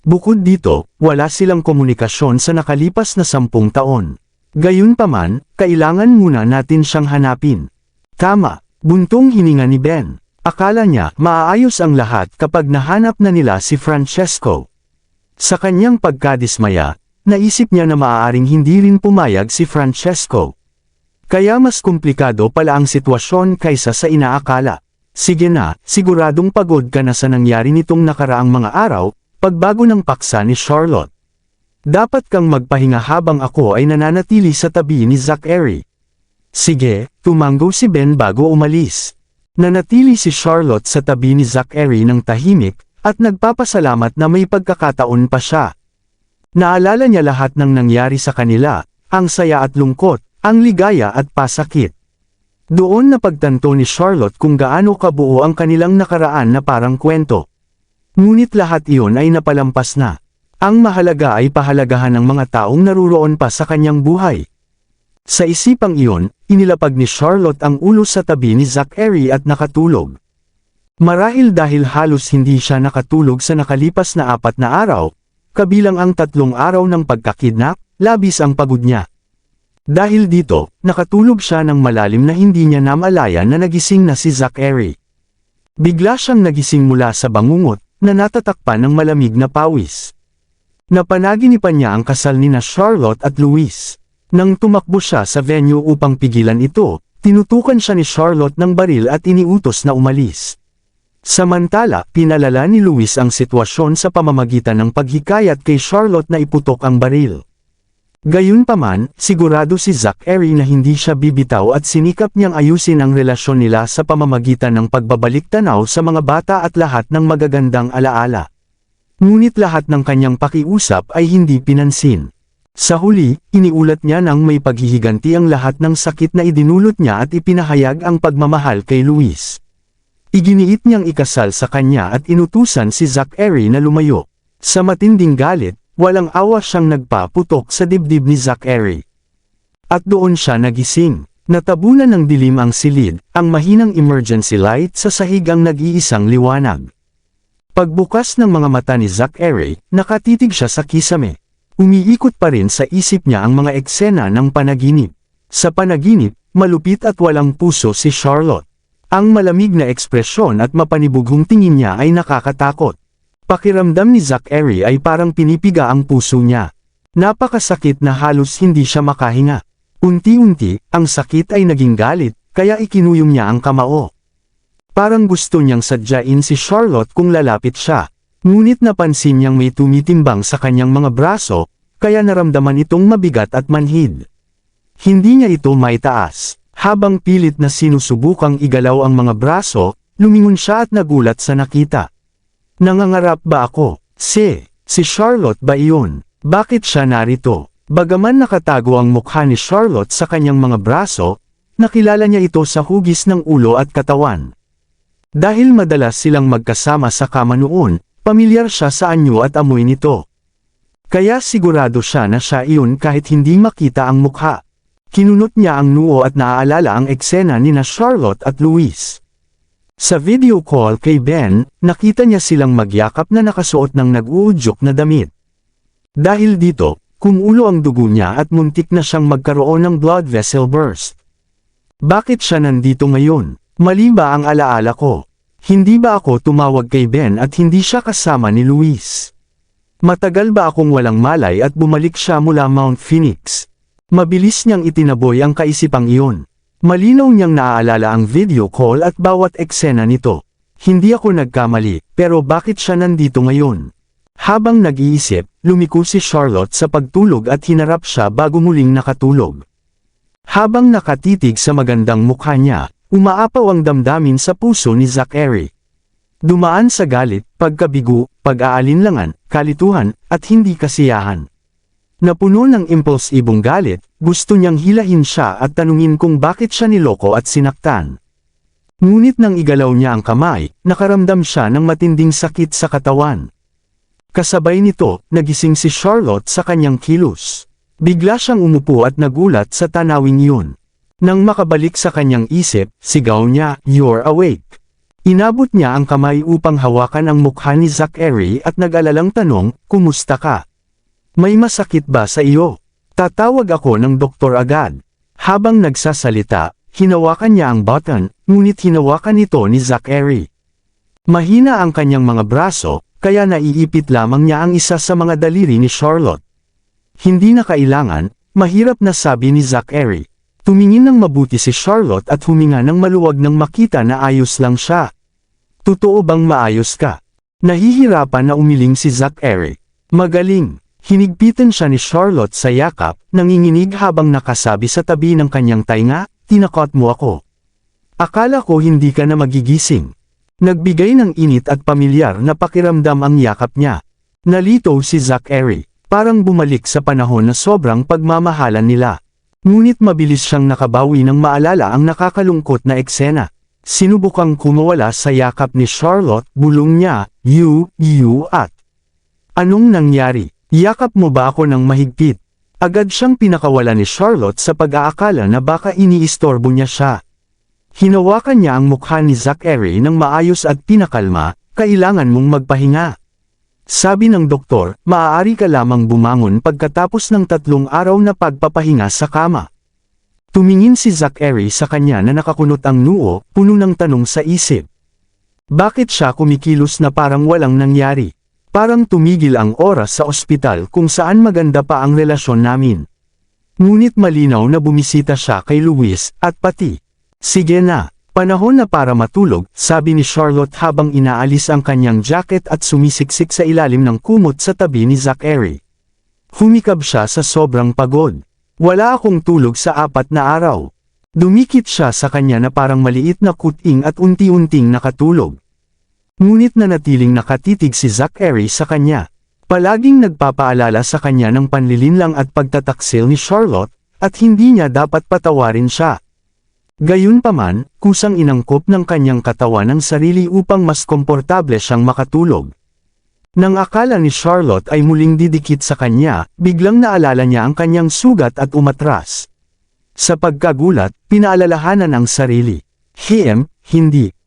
[SPEAKER 1] Bukod dito, wala silang komunikasyon sa nakalipas na 10 taon. Gayunpaman, kailangan muna natin siyang hanapin. Tama, Buntong hininga ni Ben. Akala niya maaayos ang lahat kapag nahanap na nila si Francesco. Sa kanyang pagkadismaya, naisip niya na maaaring hindi rin pumayag si Francesco. Kaya mas komplikado pala ang sitwasyon kaysa sa inaakala. Sige na, siguradong pagod ka na sa nangyari nitong nakaraang mga araw, pagbago ng paksa ni Charlotte. Dapat kang magpahinga habang ako ay nananatili sa tabi ni Zachary. Sige, tumanggo si Ben bago umalis. Nanatili si Charlotte sa tabi ni Zachary ng tahimik, at nagpapasalamat na may pagkakataon pa siya. Naalala niya lahat ng nangyari sa kanila, ang saya at lungkot, ang ligaya at pasakit. Doon napagtanto ni Charlotte kung gaano kabuo ang kanilang nakaraan na parang kwento. Ngunit lahat iyon ay napalampas na. Ang mahalaga ay pahalagahan ng mga taong naruroon pa sa kanyang buhay. Sa isipang iyon, inilapag ni Charlotte ang ulo sa tabi ni Zachary at nakatulog. Marahil dahil halos hindi siya nakatulog sa nakalipas na 4 na araw, kabilang ang 3 araw ng pagkakidnap, labis ang pagod niya. Dahil dito, nakatulog siya ng malalim na hindi niya namalayan na nagising na si Zachary. Bigla siyang nagising mula sa bangungot, na natatakpan ng malamig na pawis. Napanaginipan niya ang kasal nina Charlotte at Luis. Nang tumakbo siya sa venue upang pigilan ito, tinutukan siya ni Charlotte ng baril at iniutos na umalis. Samantala, pinalala ni Luis ang sitwasyon sa pamamagitan ng paghikayat kay Charlotte na iputok ang baril. Gayunpaman, sigurado si Zachary na hindi siya bibitaw at sinikap niyang ayusin ang relasyon nila sa pamamagitan ng pagbabalik tanaw sa mga bata at lahat ng magagandang alaala. Ngunit lahat ng kanyang pakiusap ay hindi pinansin. Sa huli, iniulat niya nang may paghihiganti ang lahat ng sakit na idinulot niya at ipinahayag ang pagmamahal kay Luis. Iginiit niyang ikasal sa kanya at inutusan si Zachary na lumayo. Sa matinding galit, walang awa siyang nagpaputok sa dibdib ni Zachary. At doon siya nagising. Natabunan ng dilim ang silid, ang mahinang emergency light sa sahig ang nag-iisang liwanag. Pagbukas ng mga mata ni Zachary, nakatitig siya sa kisame. Umiikot pa rin sa isip niya ang mga eksena ng panaginip. Sa panaginip, malupit at walang puso si Charlotte. Ang malamig na ekspresyon at mapanibughong tingin niya ay nakakatakot. Pakiramdam ni Zachary ay parang pinipiga ang puso niya. Napakasakit na halos hindi siya makahinga. Unti-unti, ang sakit ay naging galit, kaya ikinuyom niya ang kamao. Parang gusto niyang sadyain si Charlotte kung lalapit siya. Ngunit napansin niyang may tumitimbang sa kanyang mga braso, kaya naramdaman itong mabigat at manhid. Hindi niya ito maitaas. Habang pilit na sinusubukang igalaw ang mga braso, lumingon siya at nagulat sa nakita. Nangangarap ba ako? Si Charlotte ba iyon? Bakit siya narito? Bagaman nakatago ang mukha ni Charlotte sa kanyang mga braso, nakilala niya ito sa hugis ng ulo at katawan. Dahil madalas silang magkasama sa kama noon, pamilyar siya sa anyo at amoy nito. Kaya sigurado siya na siya iyon kahit hindi makita ang mukha. Kinunot niya ang noo at naaalala ang eksena nina Charlotte at Luis. Sa video call kay Ben, nakita niya silang magyakap na nakasuot ng nag-uudyok na damit. Dahil dito, kumulo ang dugo niya at muntik na siyang magkaroon ng blood vessel burst. Bakit siya nandito ngayon? Mali ba ang alaala ko? Hindi ba ako tumawag kay Ben at hindi siya kasama ni Luis? Matagal ba akong walang malay at bumalik siya mula Mount Phoenix? Mabilis niyang itinaboy ang kaisipang iyon. Malinaw niyang naaalala ang video call at bawat eksena nito. Hindi ako nagkamali, pero bakit siya nandito ngayon? Habang nag-iisip, lumiko si Charlotte sa pagtulog at hinarap siya bago muling nakatulog. Habang nakatitig sa magandang mukha niya, umaapaw ang damdamin sa puso ni Zachary. Dumaan sa galit, pagkabigo, pag-aalinlangan, kalituhan, at hindi kasiyahan. Napuno ng impulsibong galit, gusto niyang hilahin siya at tanungin kung bakit siya niloko at sinaktan. Ngunit nang igalaw niya ang kamay, nakaramdam siya ng matinding sakit sa katawan. Kasabay nito, nagising si Charlotte sa kanyang kilos. Bigla siyang umupo at nagulat sa tanawing iyon. Nang makabalik sa kanyang isip, sigaw niya, "You're awake." Inabot niya ang kamay upang hawakan ang mukha ni Zachary at nag-alalang tanong, "Kumusta ka? May masakit ba sa iyo?" "Tatawag ako ng doktor agad." Habang nagsasalita, hinawakan niya ang button, ngunit hinawakan ito ni Zachary. Mahina ang kanyang mga braso, kaya naiipit lamang niya ang isa sa mga daliri ni Charlotte. Hindi na kailangan, mahirap na sabi ni Zachary. Tumingin ng mabuti si Charlotte at huminga ng maluwag nang makita na ayos lang siya. Totoo bang maayos ka? Nahihirapan na umiling si Zachary. Magaling. Hinigpitan siya ni Charlotte sa yakap, nanginginig habang nakasabi sa tabi ng kanyang tainga, tinakot mo ako. Akala ko hindi ka na magigising. Nagbigay ng init at pamilyar na pakiramdam ang yakap niya. Nalito si Zachary, parang bumalik sa panahon na sobrang pagmamahalan nila. Ngunit mabilis siyang nakabawi nang maalala ang nakakalungkot na eksena. Sinubukang kumawala sa yakap ni Charlotte, bulong niya, you at. Anong nangyari? Yakap mo ba ako ng mahigpit? Agad siyang pinakawala ni Charlotte sa pag-aakala na baka iniistorbo niya siya. Hinawakan niya ang mukha ni Zachary ng maayos at pinakalma, kailangan mong magpahinga. Sabi ng doktor, maaari ka lamang bumangon pagkatapos ng 3 araw na pagpapahinga sa kama. Tumingin si Zachary sa kanya na nakakunot ang noo, puno ng tanong sa isip. Bakit siya kumikilos na parang walang nangyari? Parang tumigil ang oras sa ospital kung saan maganda pa ang relasyon namin. Ngunit malinaw na bumisita siya kay Luis, at pati. Sige na, panahon na para matulog, sabi ni Charlotte habang inaalis ang kanyang jacket at sumisiksik sa ilalim ng kumot sa tabi ni Zachary. Humikab siya sa sobrang pagod. Wala akong tulog sa 4 na araw. Dumikit siya sa kanya na parang maliit na kuting at unti-unting nakatulog. Ngunit nanatiling nakatitig si Zachary sa kanya. Palaging nagpapaalala sa kanya ng panlilinlang at pagtataksil ni Charlotte, at hindi niya dapat patawarin siya. Gayunpaman, kusang inangkop ng kanyang katawan ang sarili upang mas komportable siyang makatulog. Nang akala ni Charlotte ay muling didikit sa kanya, biglang naalala niya ang kanyang sugat at umatras. Sa pagkagulat, pinaalalahanan ang sarili.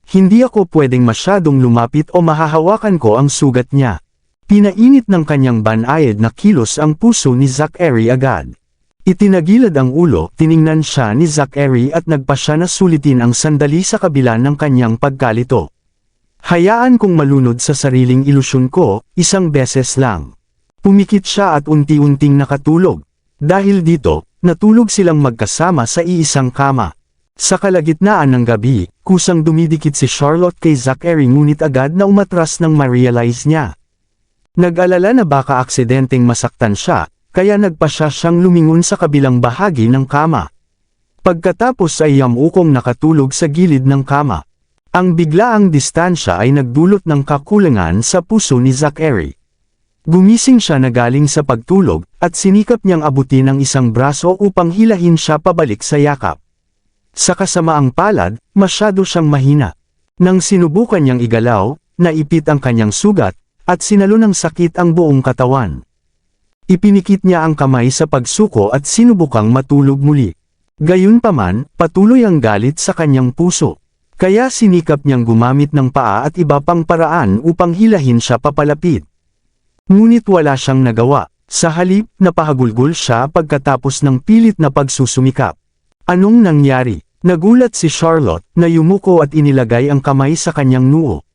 [SPEAKER 1] Hindi ako pwedeng masyadong lumapit o mahahawakan ko ang sugat niya. Pinainit ng kanyang banayad na kilos ang puso ni Zachary agad. Itinagilad ang ulo, tiningnan siya ni Zachary at nagpasya na sulitin ang sandali sa kabila ng kanyang pagkalito. Hayaan kong malunod sa sariling ilusyon ko, 1 beses lang. Pumikit siya at unti-unting nakatulog. Dahil dito, natulog silang magkasama sa iisang kama. Sa kalagitnaan ng gabi, kusang dumidikit si Charlotte kay Zachary ngunit agad na umatras nang ma-realize niya. Nag-alala na baka aksidenteng masaktan siya, kaya nagpasya siyang lumingon sa kabilang bahagi ng kama. Pagkatapos ay yamukong nakatulog sa gilid ng kama. Ang biglaang distansya ay nagdulot ng kakulangan sa puso ni Zachary. Gumising siya na galing sa pagtulog, at sinikap niyang abutin ang isang braso upang hilahin siya pabalik sa yakap. Sa kasamaang palad, masyado siyang mahina. Nang sinubukan niyang igalaw, naipit ang kanyang sugat, at sinalo ng sakit ang buong katawan. Ipinikit niya ang kamay sa pagsuko at sinubukang matulog muli. Gayunpaman, patuloy ang galit sa kanyang puso. Kaya sinikap niyang gumamit ng paa at iba pang paraan upang hilahin siya papalapit. Ngunit wala siyang nagawa. Sa halip, napahagulgol siya pagkatapos ng pilit na pagsusumikap. Anong nangyari? Nagulat si Charlotte, na yumuko at inilagay ang kamay sa kanyang noo.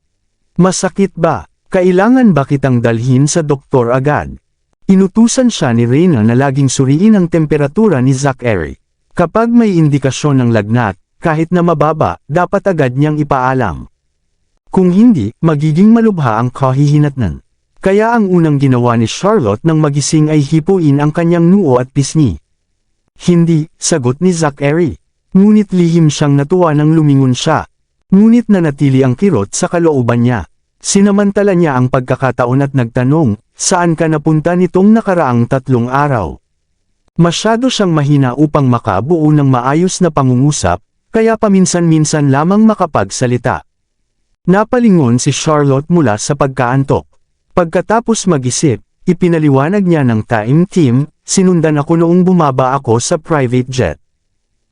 [SPEAKER 1] Masakit ba? Kailangan ba kitang dalhin sa doktor agad? Inutusan siya ni Reyna na laging suriin ang temperatura ni Zachary. Kapag may indikasyon ng lagnat, kahit na mababa, dapat agad niyang ipaalam. Kung hindi, magiging malubha ang kahihinatnan. Kaya ang unang ginawa ni Charlotte nang magising ay hipuin ang kanyang noo at pisngi. Hindi, sagot ni Zachary. Ngunit lihim siyang natuwa nang lumingon siya. Ngunit nanatili ang kirot sa kalooban niya. Sinamantala niya ang pagkakataon at nagtanong, saan ka napunta nitong nakaraang 3 araw? Masyado siyang mahina upang makabuo ng maayos na pangungusap, kaya paminsan-minsan lamang makapagsalita. Napalingon si Charlotte mula sa pagkaantok. Pagkatapos mag-isip, ipinaliwanag niya ng team, sinundan ako noong bumaba ako sa private jet.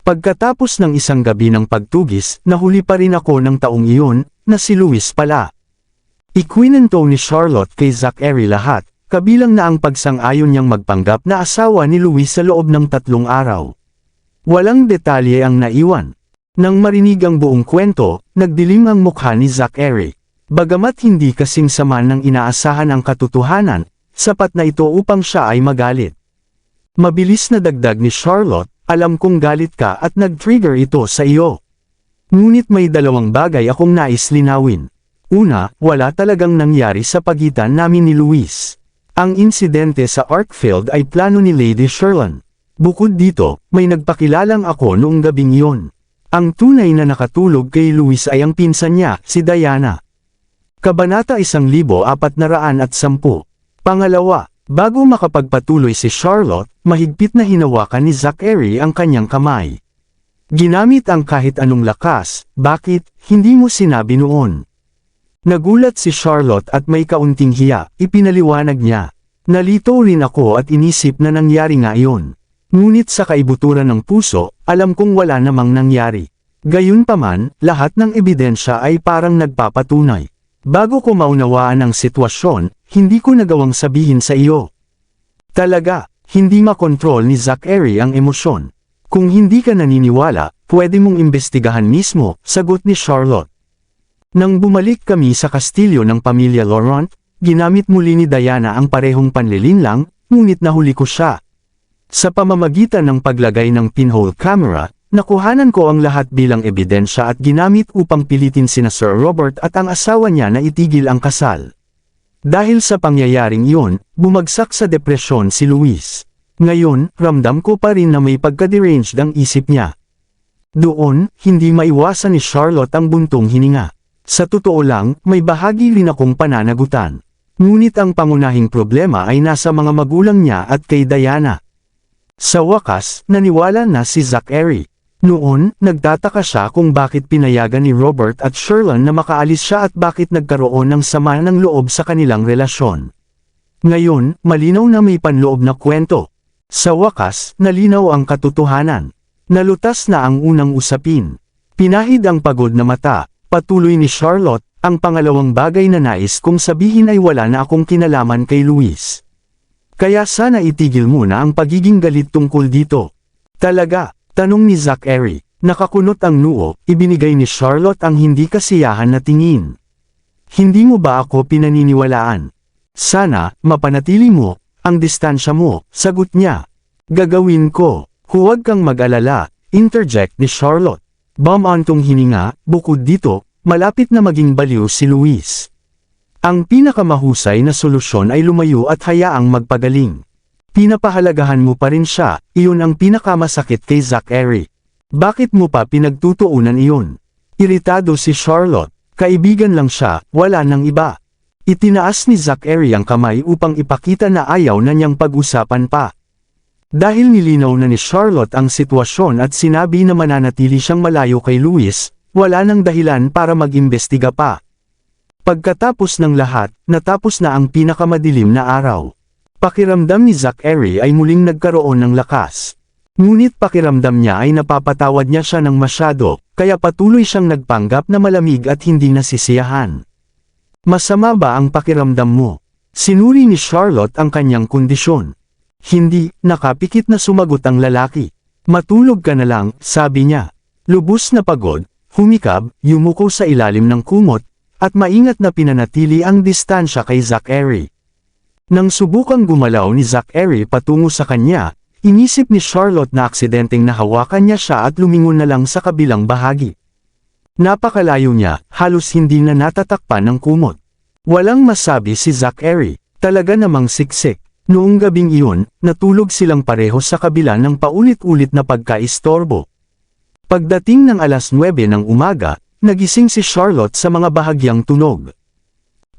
[SPEAKER 1] Pagkatapos ng isang gabi ng pagtugis, nahuli pa rin ako ng taong iyon, na si Luis pala. Ikwinento ni Charlotte kay Zachary lahat, kabilang na ang pagsang-ayon niyang magpanggap na asawa ni Luis sa loob ng 3 araw. Walang detalye ang naiwan. Nang marinig ang buong kwento, nagdilim ang mukha ni Zachary. Bagamat hindi kasing sama ng inaasahan ang katotohanan, sapat na ito upang siya ay magalit. Mabilis na dagdag ni Charlotte, alam kong galit ka at nag-trigger ito sa iyo. Ngunit may dalawang bagay akong nais linawin. Una, wala talagang nangyari sa pagitan namin ni Luis. Ang insidente sa Arkfield ay plano ni Lady Sherlyn. Bukod dito, may nagpakilalang ako noong gabing iyon. Ang tunay na nakatulog kay Luis ay ang pinsan niya, si Diana. Kabanata 1410. Pangalawa, bago makapagpatuloy si Charlotte, mahigpit na hinawakan ni Zachary ang kanyang kamay. Ginamit ang kahit anong lakas, bakit, hindi mo sinabi noon? Nagulat si Charlotte at may kaunting hiya, ipinaliwanag niya. Nalito rin ako at inisip na nangyari nga iyon. Ngunit sa kaibuturan ng puso, alam kong wala namang nangyari. Gayunpaman, lahat ng ebidensya ay parang nagpapatunay. Bago ko maunawaan ang sitwasyon, hindi ko nagawang sabihin sa iyo. Talaga, hindi makontrol ni Zachary ang emosyon. Kung hindi ka naniniwala, pwede mong imbestigahan mismo, sagot ni Charlotte. Nang bumalik kami sa kastilyo ng pamilya Laurent, ginamit muli ni Diana ang parehong panlilinlang, ngunit nahuli ko siya. Sa pamamagitan ng paglagay ng pinhole camera, nakuhanan ko ang lahat bilang ebidensya at ginamit upang pilitin sina Sir Robert at ang asawa niya na itigil ang kasal. Dahil sa pangyayaring iyon, bumagsak sa depresyon si Luis. Ngayon, ramdam ko pa rin na may pagka-deranged ang isip niya. Doon, hindi maiwasan ni Charlotte ang buntong hininga. Sa totoo lang, may bahagi rin akong pananagutan. Ngunit ang pangunahing problema ay nasa mga magulang niya at kay Diana. Sa wakas, naniwala na si Zachary. Noon, nagtataka siya kung bakit pinayagan ni Robert at Sherlyn na makaalis siya at bakit nagkaroon ng sama ng loob sa kanilang relasyon. Ngayon, malinaw na may panloob na kwento. Sa wakas, nalinaw ang katotohanan. Nalutas na ang unang usapin. Pinahid ang pagod na mata, patuloy ni Charlotte, ang pangalawang bagay na nais kong sabihin ay wala na akong kinalaman kay Luis. Kaya sana itigil muna ang pagiging galit tungkol dito. Talaga, tanong ni Zachary. Nakakunot ang noo, ibinigay ni Charlotte ang hindi kasiyahan na tingin. Hindi mo ba ako pinaniniwalaan? Sana, mapanatili mo ang distansya mo, sagot niya. Gagawin ko. Huwag kang mag-alala, interject ni Charlotte. Bamantong hininga, bukod dito, malapit na maging baliw si Luis. Ang pinakamahusay na solusyon ay lumayo at hayaang magpagaling. Pinapahalagahan mo pa rin siya, iyon ang pinakamasakit kay Zachary. Bakit mo pa pinagtutuunan iyon? Iritado si Charlotte, kaibigan lang siya, wala nang iba. Itinaas ni Zachary ang kamay upang ipakita na ayaw na niyang pag-usapan pa. Dahil nilinaw na ni Charlotte ang sitwasyon at sinabi na mananatili siyang malayo kay Luis, wala nang dahilan para mag-imbestiga pa. Pagkatapos ng lahat, natapos na ang pinakamadilim na araw. Pakiramdam ni Zachary ay muling nagkaroon ng lakas. Ngunit pakiramdam niya ay napapatawad niya siya ng masyado, kaya patuloy siyang nagpanggap na malamig at hindi nasisiyahan. Masama ba ang pakiramdam mo? Sinuri ni Charlotte ang kanyang kondisyon. Hindi, nakapikit na sumagot ang lalaki. Matulog ka na lang, sabi niya. Lubos na pagod, humikab, yumuko sa ilalim ng kumot, at maingat na pinanatili ang distansya kay Zachary. Nang subukang gumalaw ni Zachary patungo sa kanya, inisip ni Charlotte na aksidenteng nahawakan niya siya at lumingon na lang sa kabilang bahagi. Napakalayo niya, halos hindi na natatakpan ng kumot. Walang masabi si Zachary, talaga namang siksik. Noong gabing iyon, natulog silang pareho sa kabila ng paulit-ulit na pagkaistorbo. Pagdating ng 9:00 ng umaga, nagising si Charlotte sa mga bahagyang tunog.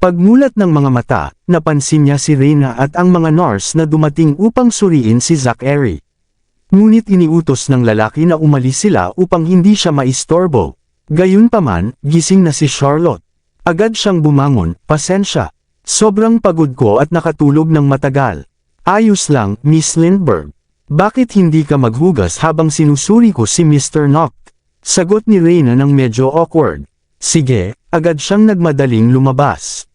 [SPEAKER 1] Pagmulat ng mga mata, napansin niya si Reyna at ang mga nurse na dumating upang suriin si Zachary. Ngunit iniutos ng lalaki na umalis sila upang hindi siya maistorbo. Gayunpaman, gising na si Charlotte. Agad siyang bumangon, pasensya. Sobrang pagod ko at nakatulog ng matagal. Ayos lang, Miss Lindbergh. Bakit hindi ka maghugas habang sinusuri ko si Mr. Noct? Sagot ni Reyna ng medyo awkward. Sige, agad siyang nagmadaling lumabas.